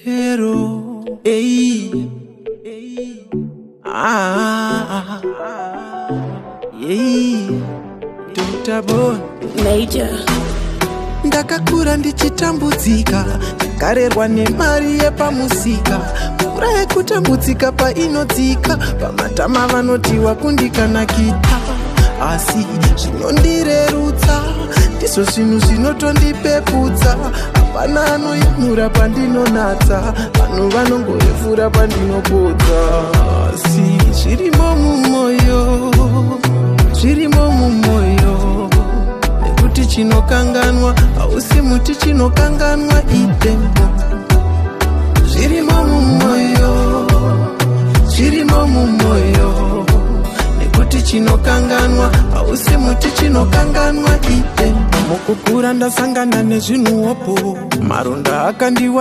Chero, hey, yeah, Dr. Bon Major. Ndakakura ndichitambudzika, ndakarerwa nemari yepamusika. Mvura yekutambudzika painodzika, pamatama vanotiwa kundikanakita. Asi zvinondirerutsa, ndizvo zvinhu zvinotondipeputsa. Hapana anoyemura pandinonatsa, vanhu vanongorefura pandinopodza. Asi zvirimo mumoyo, zvirimo mumoyo. Nekuti chinokanganwa, hausi muti chinokanganwa idemo. Zvirimo mumoyo, zvirimo mumoyo. Nekuti chinokanganwa, hausi muti chinokanganwa idemo. Mukukura ndasangana nezvinhuopo, maronda akandiwa